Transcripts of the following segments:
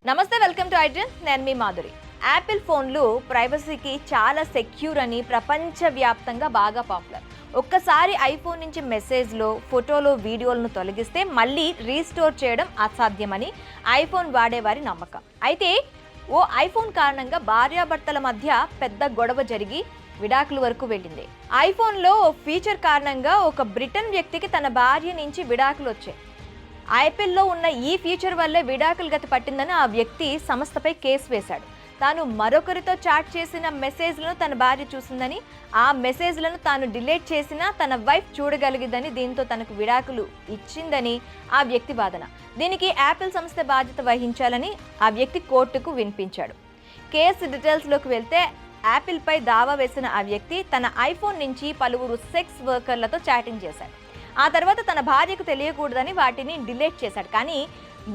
నమస్తే, welcome to iDream. నేను మీ Madhuri. Apple ఫోన్లు ప్రైవసీకి చాలా సెక్యూర్ అని ప్రపంచవ్యాప్తంగా బాగా పాపులర్. ఒక్కసారి ఐఫోన్ నుంచి మెసేజ్లో, ఫోటోలు, వీడియోలను తొలగిస్తే మళ్ళీ రీస్టోర్ చేయడం అసాధ్యమని ఐఫోన్ వాడేవారి నమ్మకం. అయితే ఓ ఐఫోన్ కారణంగా భార్యాభర్తల మధ్య పెద్ద గొడవ జరిగి విడాకుల వరకు వెళ్ళింది. ఐఫోన్లో ఓ ఫీచర్ కారణంగా ఒక బ్రిటన్ వ్యక్తికి తన భార్య నుంచి విడాకులు వచ్చాయి. ఐపిఎల్లో ఉన్న ఈ ఫీచర్ వల్లే విడాకులు గతి పట్టిందని ఆ వ్యక్తి సంస్థపై కేసు వేశాడు. తాను మరొకరితో చాట్ చేసిన మెసేజ్లను తన భార్య చూసిందని, ఆ మెసేజ్లను తాను డిలీట్ చేసినా తన వైఫ్ చూడగలిగిందని, దీంతో తనకు విడాకులు ఇచ్చిందని ఆ వ్యక్తి వాదన. దీనికి యాపిల్ సంస్థ బాధ్యత వహించాలని ఆ వ్యక్తి కోర్టుకు వినిపించాడు. కేసు డీటెయిల్స్లోకి వెళ్తే యాపిల్పై దావా వేసిన ఆ వ్యక్తి తన ఐఫోన్ నుంచి పలువురు సెక్స్ వర్కర్లతో చాటింగ్ చేశాడు. ఆ తర్వాత తన భార్యకు తెలియకూడదని వాటిని డిలీట్ చేశాడు. కానీ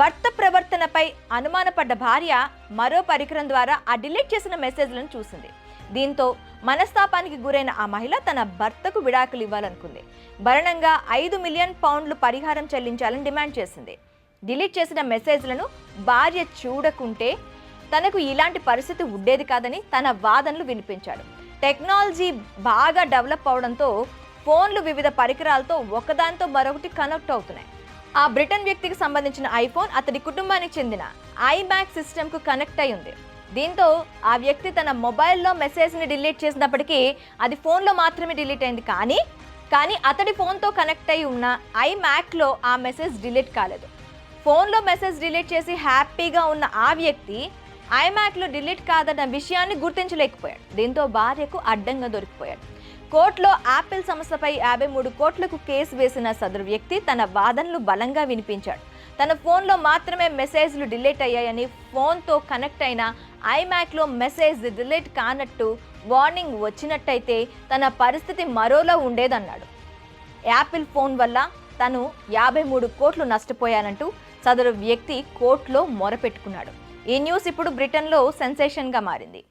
భర్త ప్రవర్తనపై అనుమానపడ్డ భార్య మరో పరికరం ద్వారా ఆ డిలీట్ చేసిన మెసేజ్లను చూసింది. దీంతో మనస్తాపానికి గురైన ఆ మహిళ తన భర్తకు విడాకులు ఇవ్వాలనుకుంది. భరణంగా 5 మిలియన్ పౌండ్లు పరిహారం చెల్లించాలని డిమాండ్ చేసింది. డిలీట్ చేసిన మెసేజ్లను భార్య చూడకుంటే తనకు ఇలాంటి పరిస్థితి ఉండేది కాదని తన వాదనలు వినిపించాడు. టెక్నాలజీ బాగా డెవలప్ అవడంతో ఫోన్లు వివిధ పరికరాలతో ఒకదానితో మరొకటి కనెక్ట్ అవుతున్నాయి. ఆ బ్రిటన్ వ్యక్తికి సంబంధించిన ఐఫోన్ అతడి కుటుంబానికి చెందిన ఐమ్యాక్ సిస్టమ్కు కనెక్ట్ అయి ఉంది. దీంతో ఆ వ్యక్తి తన మొబైల్లో మెసేజ్ని డిలీట్ చేసినప్పటికీ అది ఫోన్లో మాత్రమే డిలీట్ అయింది. కానీ అతడి ఫోన్తో కనెక్ట్ అయి ఉన్న ఐమ్యాక్లో ఆ మెసేజ్ డిలీట్ కాలేదు. ఫోన్లో మెసేజ్ డిలీట్ చేసి హ్యాపీగా ఉన్న ఆ వ్యక్తి ఐమ్యాక్లో డిలీట్ కాదన్న విషయాన్ని గుర్తించలేకపోయాడు. దీంతో భార్యకు అడ్డంగా దొరికిపోయాడు. కోర్టులో యాపిల్ సంస్థపై 53 కోట్లకు కేసు వేసిన సదరు వ్యక్తి తన వాదనలు బలంగా వినిపించాడు. తన ఫోన్లో మాత్రమే మెసేజ్లు డిలీట్ అయ్యాయని, ఫోన్తో కనెక్ట్ అయిన ఐమ్యాక్లో మెసేజ్ డిలీట్ కానట్టు వార్నింగ్ వచ్చినట్టయితే తన పరిస్థితి మరోలా ఉండేదన్నాడు. యాపిల్ ఫోన్ వల్ల తను 53 కోట్లు నష్టపోయానంటూ సదరు వ్యక్తి కోర్టులో మొరపెట్టుకున్నాడు. ఈ న్యూస్ ఇప్పుడు బ్రిటన్లో సెన్సేషన్గా మారింది.